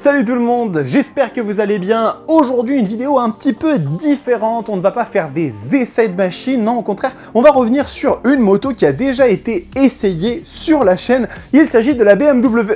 Salut tout le monde, j'espère que vous allez bien. Aujourd'hui, une vidéo un petit peu différente. On ne va pas faire des essais de machines, non, au contraire, on va revenir sur une moto qui a déjà été essayée sur la chaîne. Il s'agit de la BMW.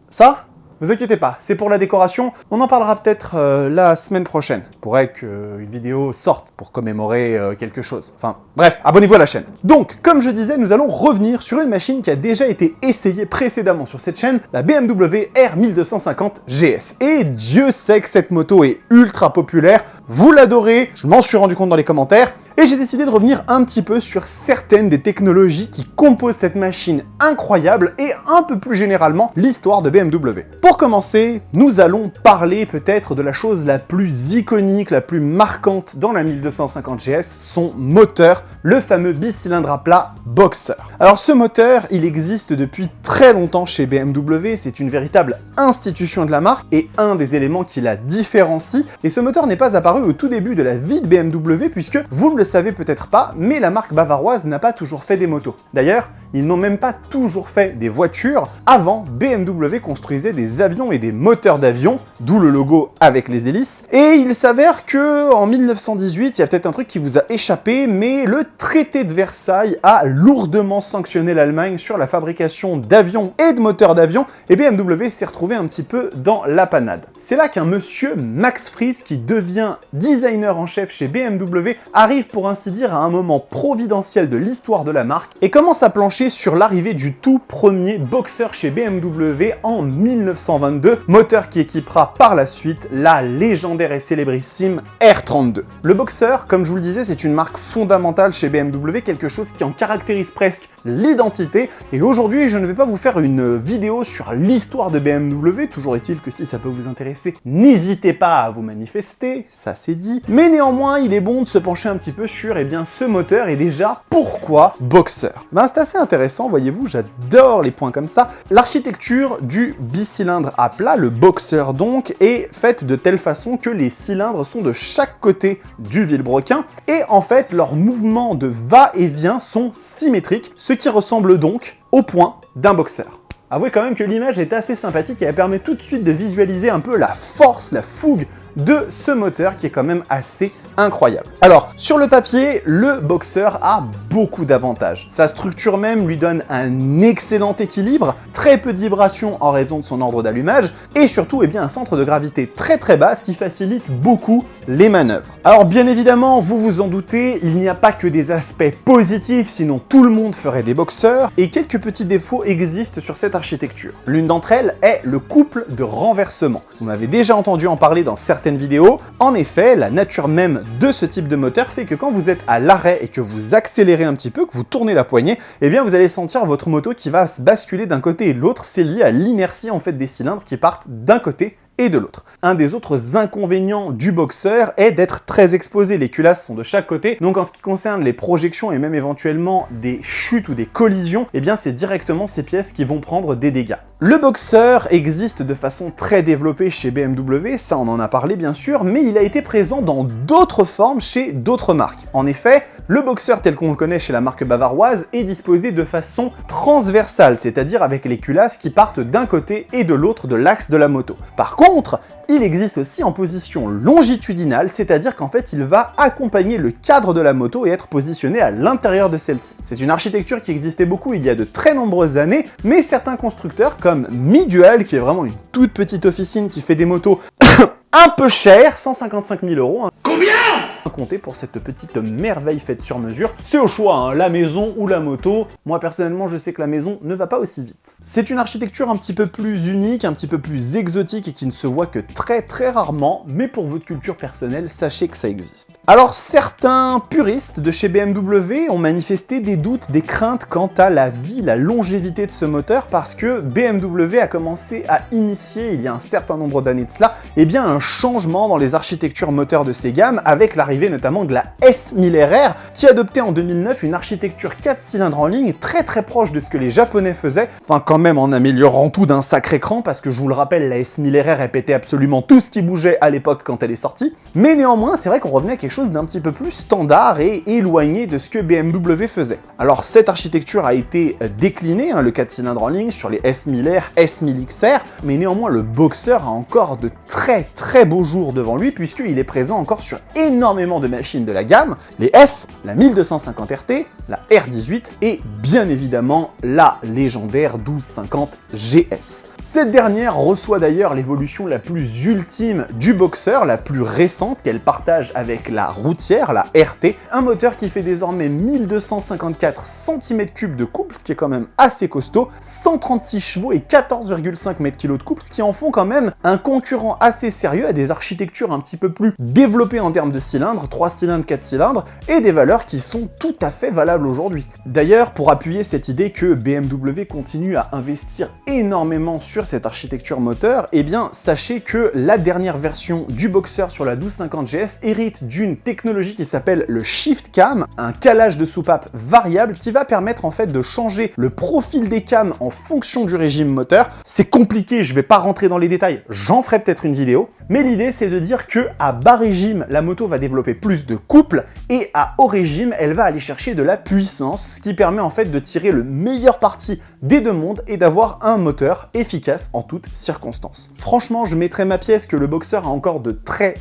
Ça ? Vous inquiétez pas, c'est pour la décoration. On en parlera peut-être la semaine prochaine. Il pourrait qu'une vidéo sorte pour commémorer quelque chose. Enfin, bref, abonnez-vous à la chaîne. Donc, comme je disais, nous allons revenir sur une machine qui a déjà été essayée précédemment sur cette chaîne, la BMW R1250 GS. Et Dieu sait que cette moto est ultra populaire. Vous l'adorez, je m'en suis rendu compte dans les commentaires. Et j'ai décidé de revenir un petit peu sur certaines des technologies qui composent cette machine incroyable et un peu plus généralement l'histoire de BMW. Pour commencer, nous allons parler peut-être de la chose la plus iconique, la plus marquante dans la 1250 GS, son moteur, le fameux bicylindre à plat Boxer. Alors ce moteur, il existe depuis très longtemps chez BMW, c'est une véritable institution de la marque et un des éléments qui la différencie. Et ce moteur n'est pas apparu au tout début de la vie de BMW puisque, vous ne le savez peut-être pas, mais la marque bavaroise n'a pas toujours fait des motos. D'ailleurs, ils n'ont même pas toujours fait des voitures. Avant, BMW construisait des avions et des moteurs d'avion, d'où le logo avec les hélices. Et il s'avère que en 1918, il y a peut-être un truc qui vous a échappé, mais le traité de Versailles a lourdement sanctionné l'Allemagne sur la fabrication d'avions et de moteurs d'avion, et BMW s'est retrouvé un petit peu dans la panade. C'est là qu'un monsieur, Max Friese, qui devient designer en chef chez BMW, arrive pour ainsi dire à un moment providentiel de l'histoire de la marque et commence à plancher sur l'arrivée du tout premier Boxer chez BMW en 1922, moteur qui équipera par la suite la légendaire et célébrissime R32. Le Boxer, comme je vous le disais, c'est une marque fondamentale chez BMW, quelque chose qui en caractérise presque l'identité, et aujourd'hui je ne vais pas vous faire une vidéo sur l'histoire de BMW, toujours est-il que si ça peut vous intéresser, n'hésitez pas à vous manifester, ça c'est dit, mais néanmoins il est bon de se pencher un petit peu sur ce moteur et déjà pourquoi Boxer. C'est assez intéressant, voyez-vous, j'adore les points comme ça. L'architecture du bicylindre à plat, le Boxer donc, est faite de telle façon que les cylindres sont de chaque côté du vilebrequin et en fait leurs mouvements de va-et-vient sont symétriques, ce qui ressemble donc au point d'un Boxer. Avouez quand même que l'image est assez sympathique et elle permet tout de suite de visualiser un peu la force, la fougue de ce moteur qui est quand même assez incroyable. Alors, sur le papier, le Boxer a beaucoup d'avantages. Sa structure même lui donne un excellent équilibre, très peu de vibrations en raison de son ordre d'allumage, et surtout un centre de gravité très bas, ce qui facilite beaucoup les manœuvres. Alors bien évidemment, vous vous en doutez, il n'y a pas que des aspects positifs, sinon tout le monde ferait des Boxers, et quelques petits défauts existent sur cette architecture. L'une d'entre elles est le couple de renversement. Vous m'avez déjà entendu en parler dans certaines vidéos. En effet, la nature même de ce type de moteur fait que quand vous êtes à l'arrêt et que vous accélérez un petit peu, que vous tournez la poignée, vous allez sentir votre moto qui va se basculer d'un côté et de l'autre. C'est lié à l'inertie en fait des cylindres qui partent d'un côté et de l'autre. Un des autres inconvénients du Boxer est d'être très exposé. Les culasses sont de chaque côté, donc en ce qui concerne les projections et même éventuellement des chutes ou des collisions, c'est directement ces pièces qui vont prendre des dégâts. Le Boxer existe de façon très développée chez BMW, ça on en a parlé bien sûr, mais il a été présent dans d'autres formes chez d'autres marques. En effet, le Boxer tel qu'on le connaît chez la marque bavaroise est disposé de façon transversale, c'est-à-dire avec les culasses qui partent d'un côté et de l'autre de l'axe de la moto. Par contre, il existe aussi en position longitudinale, c'est-à-dire qu'en fait il va accompagner le cadre de la moto et être positionné à l'intérieur de celle-ci. C'est une architecture qui existait beaucoup il y a de très nombreuses années, mais certains constructeurs comme Mi-Dual, qui est vraiment une toute petite officine qui fait des motos un peu chères, 155 000 €. Combien ? Compter pour cette petite merveille faite sur mesure. C'est au choix, la maison ou la moto. Moi personnellement, je sais que la maison ne va pas aussi vite. C'est une architecture un petit peu plus unique, un petit peu plus exotique et qui ne se voit que très rarement, mais pour votre culture personnelle, sachez que ça existe. Alors certains puristes de chez BMW ont manifesté des doutes, des craintes quant à la vie, la longévité de ce moteur parce que BMW a commencé à initier, il y a un certain nombre d'années de cela, un changement dans les architectures moteurs de ces gammes avec l'arrivée l'arrivée notamment de la S1000RR, qui adoptait en 2009 une architecture 4 cylindres en ligne très proche de ce que les Japonais faisaient, enfin quand même en améliorant tout d'un sacré cran, parce que je vous le rappelle, la S1000RR répétait absolument tout ce qui bougeait à l'époque quand elle est sortie, mais néanmoins c'est vrai qu'on revenait à quelque chose d'un petit peu plus standard et éloigné de ce que BMW faisait. Alors cette architecture a été déclinée, le 4 cylindres en ligne, sur les S1000R, S1000XR, mais néanmoins le Boxer a encore de très beaux jours devant lui, puisqu'il est présent encore sur énormément de machines de la gamme, les F, la 1250 RT, la R18 et bien évidemment la légendaire 1250 GS. Cette dernière reçoit d'ailleurs l'évolution la plus ultime du Boxer, la plus récente, qu'elle partage avec la routière, la RT, un moteur qui fait désormais 1254 cm3 de couple, ce qui est quand même assez costaud, 136 chevaux et 14,5 m/kg de couple, ce qui en font quand même un concurrent assez sérieux à des architectures un petit peu plus développées en termes de cylindres, 3 cylindres, 4 cylindres, et des valeurs qui sont tout à fait valables aujourd'hui. D'ailleurs, pour appuyer cette idée que BMW continue à investir énormément sur cette architecture moteur, eh bien sachez que la dernière version du Boxer sur la 1250 GS hérite d'une technologie qui s'appelle le Shift Cam, un calage de soupape variable qui va permettre en fait de changer le profil des cams en fonction du régime moteur. C'est compliqué, je vais pas rentrer dans les détails, j'en ferai peut-être une vidéo, mais l'idée c'est de dire que à bas régime, la moto va développer plus de couple et à haut régime, elle va aller chercher de la puissance, ce qui permet en fait de tirer le meilleur parti des deux mondes et d'avoir un moteur efficace en toutes circonstances. Franchement, je mettrai ma pièce que le Boxer a encore de très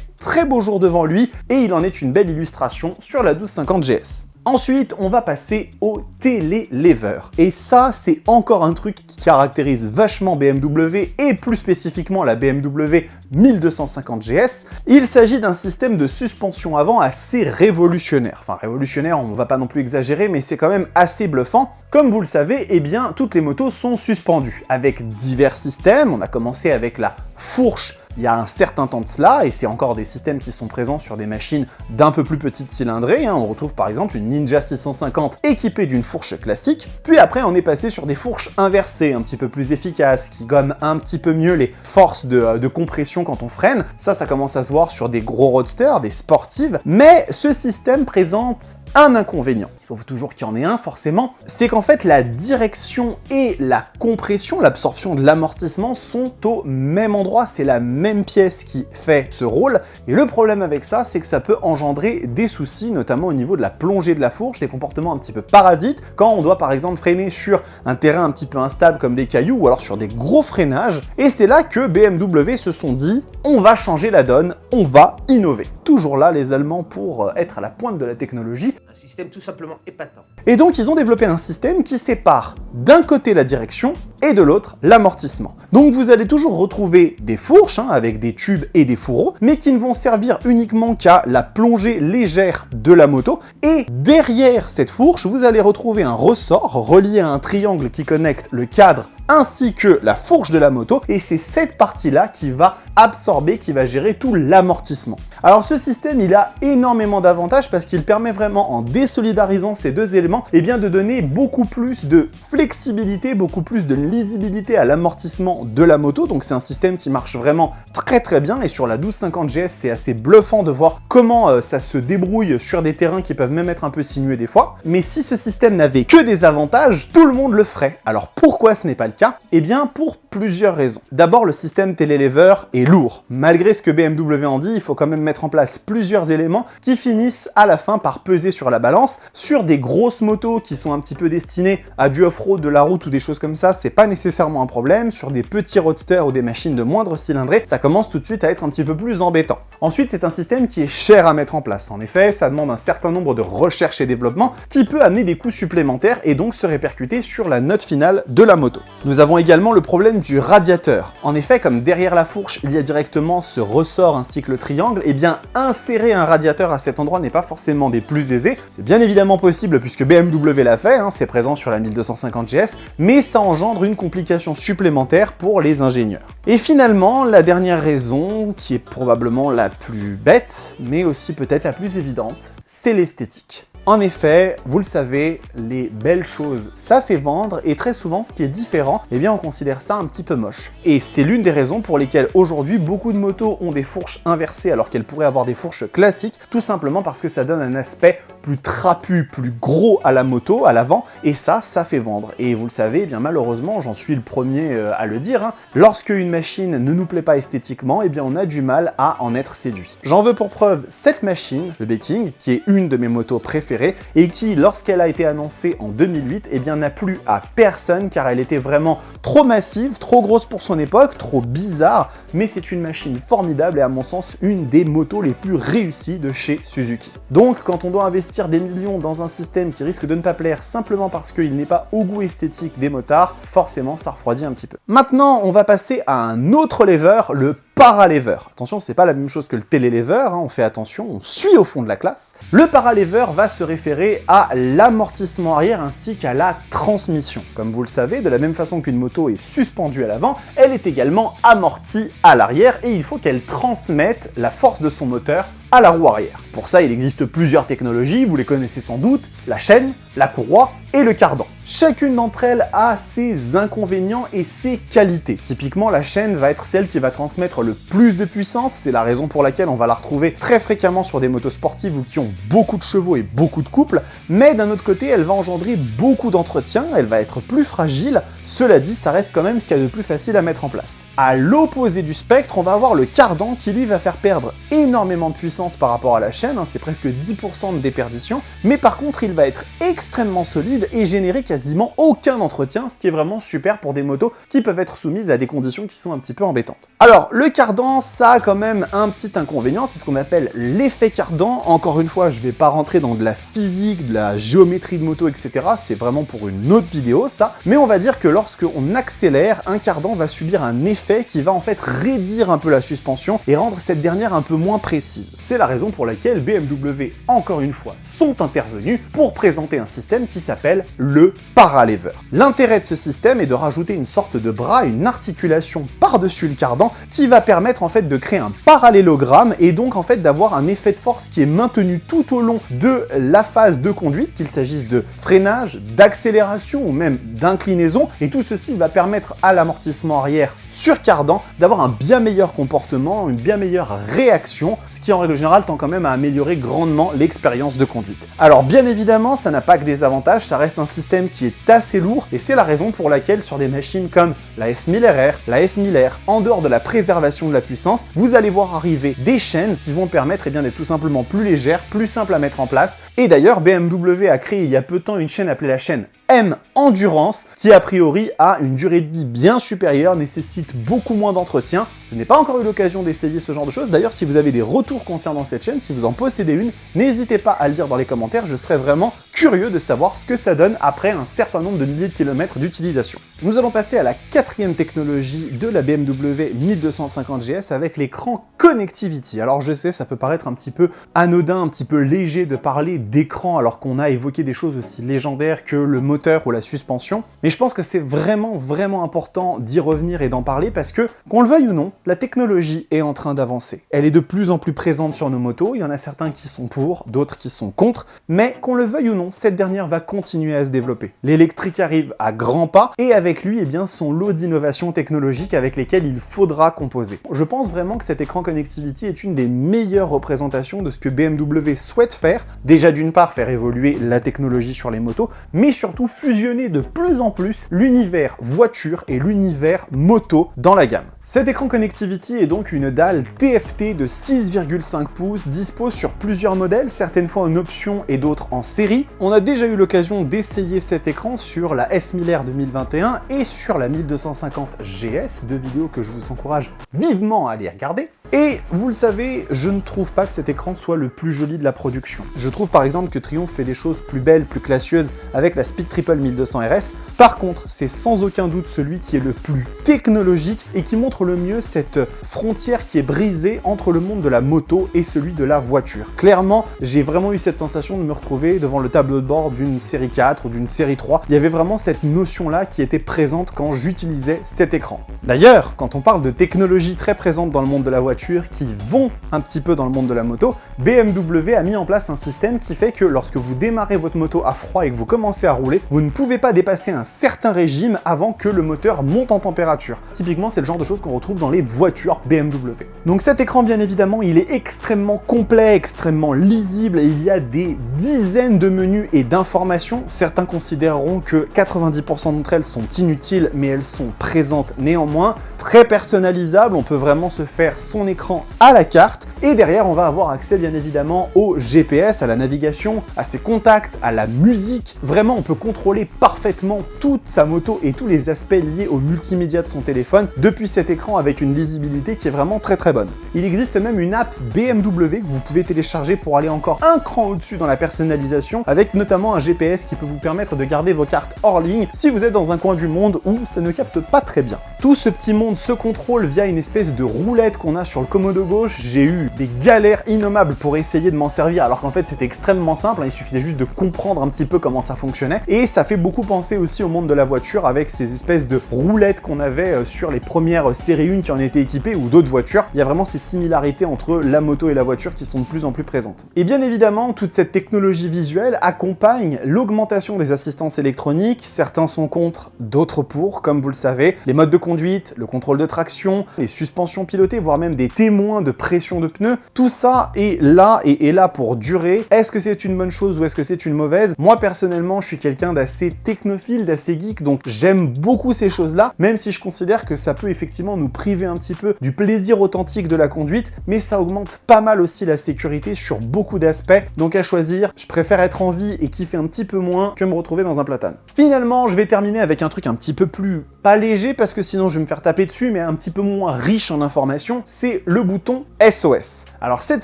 beaux jours devant lui et il en est une belle illustration sur la 1250 GS. Ensuite, on va passer au télélever. Et ça, c'est encore un truc qui caractérise vachement BMW et plus spécifiquement la BMW 1250 GS. Il s'agit d'un système de suspension avant assez révolutionnaire. Enfin, révolutionnaire, on ne va pas non plus exagérer, mais c'est quand même assez bluffant. Comme vous le savez, eh bien, toutes les motos sont suspendues avec divers systèmes. On a commencé avec la fourche il y a un certain temps de cela, et c'est encore des systèmes qui sont présents sur des machines d'un peu plus petite cylindrée. On retrouve par exemple une Ninja 650 équipée d'une fourche classique, puis après on est passé sur des fourches inversées, un petit peu plus efficaces, qui gomment un petit peu mieux les forces de compression quand on freine. Ça commence à se voir sur des gros roadsters, des sportives, mais ce système présente un inconvénient. Il faut toujours qu'il y en ait un forcément, c'est qu'en fait la direction et la compression, l'absorption de l'amortissement sont au même endroit, c'est la même pièce qui fait ce rôle, et le problème avec ça, c'est que ça peut engendrer des soucis, notamment au niveau de la plongée de la fourche, des comportements un petit peu parasites, quand on doit par exemple freiner sur un terrain un petit peu instable comme des cailloux, ou alors sur des gros freinages, et c'est là que BMW se sont dit, on va changer la donne, on va innover. Toujours là les Allemands pour être à la pointe de la technologie. Un système tout simplement épatant. Et donc ils ont développé un système qui sépare d'un côté la direction et de l'autre l'amortissement. Donc vous allez toujours retrouver des fourches avec des tubes et des fourreaux, mais qui ne vont servir uniquement qu'à la plongée légère de la moto. Et derrière cette fourche, vous allez retrouver un ressort relié à un triangle qui connecte le cadre ainsi que la fourche de la moto, et c'est cette partie-là qui va absorber, qui va gérer tout l'amortissement. Alors ce système, il a énormément d'avantages parce qu'il permet vraiment, en désolidarisant ces deux éléments, de donner beaucoup plus de flexibilité, beaucoup plus de lisibilité à l'amortissement de la moto. Donc c'est un système qui marche vraiment très bien, et sur la 1250 GS, c'est assez bluffant de voir comment ça se débrouille sur des terrains qui peuvent même être un peu sinueux des fois. Mais si ce système n'avait que des avantages, tout le monde le ferait. Alors pourquoi ce n'est pas le cas ? Eh bien pour plusieurs raisons. D'abord, le système télélever est lourd. Malgré ce que BMW en dit, il faut quand même mettre en place plusieurs éléments qui finissent à la fin par peser sur la balance. Sur des grosses motos qui sont un petit peu destinées à du off-road, de la route ou des choses comme ça, c'est pas nécessairement un problème. Sur des petits roadsters ou des machines de moindre cylindrée, ça commence tout de suite à être un petit peu plus embêtant. Ensuite, c'est un système qui est cher à mettre en place. En effet, ça demande un certain nombre de recherches et développement qui peut amener des coûts supplémentaires et donc se répercuter sur la note finale de la moto. Nous avons également le problème du radiateur. En effet, comme derrière la fourche, il y a directement ce ressort ainsi que le triangle, et bien insérer un radiateur à cet endroit n'est pas forcément des plus aisés. C'est bien évidemment possible puisque BMW l'a fait, c'est présent sur la 1250 GS, mais ça engendre une complication supplémentaire pour les ingénieurs. Et finalement, la dernière raison, qui est probablement la plus bête, mais aussi peut-être la plus évidente, c'est l'esthétique. En effet, vous le savez, les belles choses, ça fait vendre, et très souvent, ce qui est différent, eh bien on considère ça un petit peu moche. Et c'est l'une des raisons pour lesquelles aujourd'hui, beaucoup de motos ont des fourches inversées alors qu'elles pourraient avoir des fourches classiques, tout simplement parce que ça donne un aspect plus trapu, plus gros à la moto, à l'avant, et ça fait vendre. Et vous le savez, eh bien malheureusement, j'en suis le premier à le dire, hein, lorsque une machine ne nous plaît pas esthétiquement, eh bien on a du mal à en être séduit. J'en veux pour preuve cette machine, le Beking, qui est une de mes motos préférées, et qui, lorsqu'elle a été annoncée en 2008, eh bien n'a plu à personne, car elle était vraiment trop massive, trop grosse pour son époque, trop bizarre, mais c'est une machine formidable et à mon sens, une des motos les plus réussies de chez Suzuki. Donc, quand on doit investir des millions dans un système qui risque de ne pas plaire simplement parce qu'il n'est pas au goût esthétique des motards, forcément ça refroidit un petit peu. Maintenant, on va passer à un autre lever, le paralever. Attention, c'est pas la même chose que le télélever, hein, on fait attention, on suit au fond de la classe. Le paralever va se référer à l'amortissement arrière ainsi qu'à la transmission. Comme vous le savez, de la même façon qu'une moto est suspendue à l'avant, elle est également amortie à l'arrière et il faut qu'elle transmette la force de son moteur à la roue arrière. Pour ça, il existe plusieurs technologies, vous les connaissez sans doute, la chaîne, la courroie et le cardan. Chacune d'entre elles a ses inconvénients et ses qualités. Typiquement, la chaîne va être celle qui va transmettre le plus de puissance, c'est la raison pour laquelle on va la retrouver très fréquemment sur des motos sportives ou qui ont beaucoup de chevaux et beaucoup de couple, mais d'un autre côté, elle va engendrer beaucoup d'entretien, elle va être plus fragile, cela dit, ça reste quand même ce qu'il y a de plus facile à mettre en place. À l'opposé du spectre, on va avoir le cardan qui lui va faire perdre énormément de puissance par rapport à la chaîne, hein, c'est presque 10% de déperdition, mais par contre, il va être extrêmement solide et générer quasiment aucun entretien, ce qui est vraiment super pour des motos qui peuvent être soumises à des conditions qui sont un petit peu embêtantes. Alors, le cardan, ça a quand même un petit inconvénient, c'est ce qu'on appelle l'effet cardan. Encore une fois, je vais pas rentrer dans de la physique, de la géométrie de moto, etc. C'est vraiment pour une autre vidéo, ça. Mais on va dire que lorsqu'on accélère, un cardan va subir un effet qui va en fait raidir un peu la suspension et rendre cette dernière un peu moins précise. C'est la raison pour laquelle BMW, encore une fois, sont intervenus pour présenter un système qui s'appelle le paralever. L'intérêt de ce système est de rajouter une sorte de bras, une articulation par-dessus le cardan qui va permettre en fait de créer un parallélogramme et donc en fait d'avoir un effet de force qui est maintenu tout au long de la phase de conduite, qu'il s'agisse de freinage, d'accélération ou même d'inclinaison, et tout ceci va permettre à l'amortissement arrière sur cardan d'avoir un bien meilleur comportement, une bien meilleure réaction, ce qui en règle générale tend quand même à améliorer grandement l'expérience de conduite. Alors bien évidemment, ça n'a pas que des avantages, ça reste un système qui est assez lourd et c'est la raison pour laquelle sur des machines comme la S1000RR, la S1000R, en dehors de la préservation de la puissance, vous allez voir arriver des chaînes qui vont permettre d'être tout simplement plus légères, plus simples à mettre en place. Et d'ailleurs, BMW a créé il y a peu de temps une chaîne appelée la chaîne M Endurance, qui a priori a une durée de vie bien supérieure, nécessite beaucoup moins d'entretien. Je n'ai pas encore eu l'occasion d'essayer ce genre de choses. D'ailleurs, si vous avez des retours concernant cette chaîne, si vous en possédez une, n'hésitez pas à le dire dans les commentaires, je serais vraiment curieux de savoir ce que ça donne après un certain nombre de milliers de kilomètres d'utilisation. Nous allons passer à la quatrième technologie de la BMW 1250 GS avec l'écran Connectivity. Alors je sais, ça peut paraître un petit peu anodin, un petit peu léger de parler d'écran alors qu'on a évoqué des choses aussi légendaires que le moteur ou la suspension, mais je pense que c'est vraiment important d'y revenir et d'en parler parce que, qu'on le veuille ou non, la technologie est en train d'avancer. Elle est de plus en plus présente sur nos motos, il y en a certains qui sont pour, d'autres qui sont contre, mais qu'on le veuille ou non, cette dernière va continuer à se développer. L'électrique arrive à grands pas et avec lui, eh bien, son lot d'innovations technologiques avec lesquelles il faudra composer. Je pense vraiment que cet écran Connectivity est une des meilleures représentations de ce que BMW souhaite faire. Déjà d'une part, faire évoluer la technologie sur les motos, mais surtout fusionner de plus en plus l'univers voiture et l'univers moto dans la gamme. Cet écran Connectivity est donc une dalle TFT de 6,5 pouces, dispo sur plusieurs modèles, certaines fois en option et d'autres en série. On a déjà eu l'occasion d'essayer cet écran sur la S1000R 2021 et sur la 1250 GS, deux vidéos que je vous encourage vivement à aller regarder. Et vous le savez, je ne trouve pas que cet écran soit le plus joli de la production. Je trouve par exemple que Triumph fait des choses plus belles, plus classieuses avec la Speed Triple 1200 RS. Par contre, c'est sans aucun doute celui qui est le plus technologique et qui montre le mieux cette frontière qui est brisée entre le monde de la moto et celui de la voiture. Clairement, j'ai vraiment eu cette sensation de me retrouver devant le tableau de bord d'une série 4 ou d'une série 3. Il y avait vraiment cette notion-là qui était présente quand j'utilisais cet écran. D'ailleurs, quand on parle de technologie très présente dans le monde de la voiture, voitures qui vont un petit peu dans le monde de la moto, BMW a mis en place un système qui fait que lorsque vous démarrez votre moto à froid et que vous commencez à rouler, vous ne pouvez pas dépasser un certain régime avant que le moteur monte en température. Typiquement, c'est le genre de choses qu'on retrouve dans les voitures BMW. Donc cet écran, bien évidemment, il est extrêmement complet, extrêmement lisible, et il y a des dizaines de menus et d'informations. Certains considéreront que 90% d'entre elles sont inutiles, mais elles sont présentes néanmoins. Très personnalisable, on peut vraiment se faire son écran à la carte. Et derrière, on va avoir accès bien évidemment au GPS, à la navigation, à ses contacts, à la musique. Vraiment, on peut contrôler parfaitement toute sa moto et tous les aspects liés au multimédia de son téléphone depuis cet écran avec une lisibilité qui est vraiment très très bonne. Il existe même une app BMW que vous pouvez télécharger pour aller encore un cran au-dessus dans la personnalisation, avec notamment un GPS qui peut vous permettre de garder vos cartes hors ligne si vous êtes dans un coin du monde où ça ne capte pas très bien. Tout ce petit monde se contrôle via une espèce de roulette qu'on a sur le commodo gauche. J'ai eu des galères innommables pour essayer de m'en servir alors qu'en fait c'était extrêmement simple, hein, il suffisait juste de comprendre un petit peu comment ça fonctionnait, et ça fait beaucoup penser aussi au monde de la voiture avec ces espèces de roulettes qu'on avait sur les premières séries 1 qui en étaient équipées ou d'autres voitures. Il y a vraiment ces similarités entre la moto et la voiture qui sont de plus en plus présentes. Et bien évidemment, toute cette technologie visuelle accompagne l'augmentation des assistances électroniques. Certains sont contre, d'autres pour, comme vous le savez. Les modes de conduite, le contrôle de traction, les suspensions pilotées, voire même des témoins de pression de pneus, tout ça est là et est là pour durer. Est-ce que c'est une bonne chose ou est-ce que c'est une mauvaise? Moi personnellement, je suis quelqu'un d'assez technophile, d'assez geek, donc j'aime beaucoup ces choses-là, même si je considère que ça peut effectivement nous priver un petit peu du plaisir authentique de la conduite, mais ça augmente pas mal aussi la sécurité sur beaucoup d'aspects. Donc à choisir, je préfère être en vie et kiffer un petit peu moins que me retrouver dans un platane. Finalement, je vais terminer avec un truc un petit peu plus, pas léger parce que sinon je vais me faire taper dessus, mais un petit peu moins riche en informations, c'est le bouton SOS. Alors cette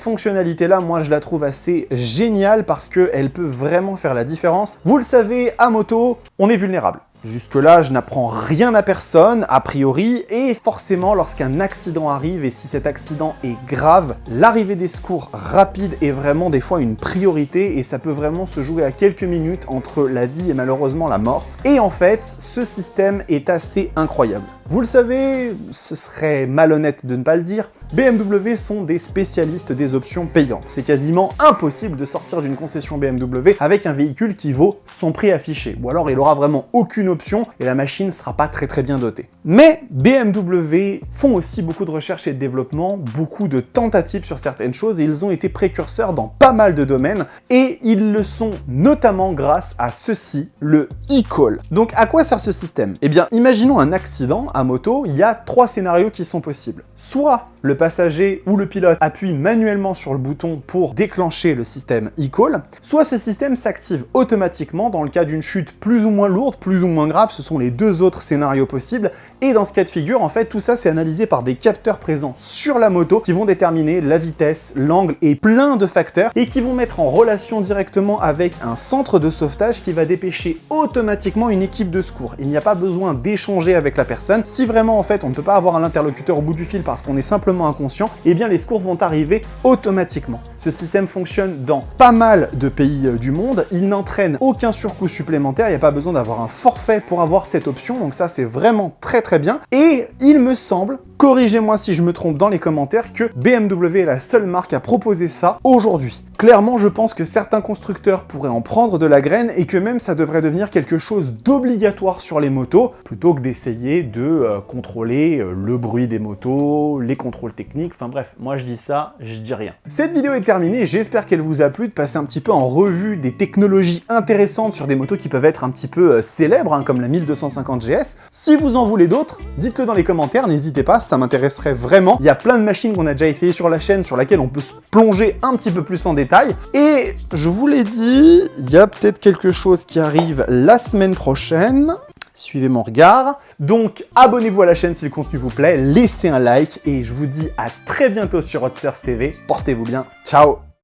fonctionnalité-là, moi je la trouve assez géniale parce qu'elle peut vraiment faire la différence. Vous le savez, à moto, on est vulnérable. Jusque-là, je n'apprends rien à personne, a priori, et forcément, lorsqu'un accident arrive, et si cet accident est grave, l'arrivée des secours rapide est vraiment des fois une priorité, et ça peut vraiment se jouer à quelques minutes entre la vie et malheureusement la mort. Et en fait, ce système est assez incroyable. Vous le savez, ce serait malhonnête de ne pas le dire, BMW sont des spécialistes des options payantes. C'est quasiment impossible de sortir d'une concession BMW avec un véhicule qui vaut son prix affiché, ou alors il aura vraiment aucune option et la machine sera pas très bien dotée. Mais BMW font aussi beaucoup de recherche et de développement, beaucoup de tentatives sur certaines choses, et ils ont été précurseurs dans pas mal de domaines, et ils le sont notamment grâce à ceci, le e-call. Donc à quoi sert ce système? Eh bien, imaginons un accident à moto, il y a 3 scénarios qui sont possibles. Soit le passager ou le pilote appuie manuellement sur le bouton pour déclencher le système e-call, soit ce système s'active automatiquement dans le cas d'une chute plus ou moins lourde, plus ou moins grave, ce sont les 2 autres scénarios possibles, et dans ce cas de figure, en fait, tout ça c'est analysé par des capteurs présents sur la moto qui vont déterminer la vitesse, l'angle et plein de facteurs, et qui vont mettre en relation directement avec un centre de sauvetage qui va dépêcher automatiquement une équipe de secours. Il n'y a pas besoin d'échanger avec la personne. Si vraiment en fait on ne peut pas avoir un interlocuteur au bout du fil parce qu'on est simplement inconscient, eh bien les secours vont arriver automatiquement. Ce système fonctionne dans pas mal de pays du monde, il n'entraîne aucun surcoût supplémentaire, il n'y a pas besoin d'avoir un forfait pour avoir cette option, donc ça c'est vraiment très bien, et il me semble, corrigez-moi si je me trompe dans les commentaires, que BMW est la seule marque à proposer ça aujourd'hui. Clairement, je pense que certains constructeurs pourraient en prendre de la graine et que même ça devrait devenir quelque chose d'obligatoire sur les motos, plutôt que d'essayer de contrôler le bruit des motos, les contrôles techniques, enfin bref, moi je dis ça, je dis rien. Cette vidéo est terminée, j'espère qu'elle vous a plu, de passer un petit peu en revue des technologies intéressantes sur des motos qui peuvent être un petit peu célèbres, hein, comme la 1250 GS. Si vous en voulez d'autres, dites-le dans les commentaires, n'hésitez pas, ça m'intéresserait vraiment. Il y a plein de machines qu'on a déjà essayé sur la chaîne, sur laquelle on peut se plonger un petit peu plus en détail. Et je vous l'ai dit, il y a peut-être quelque chose qui arrive la semaine prochaine. Suivez mon regard. Donc, abonnez-vous à la chaîne si le contenu vous plaît, laissez un like et je vous dis à très bientôt sur Hot Thirst TV. Portez-vous bien. Ciao!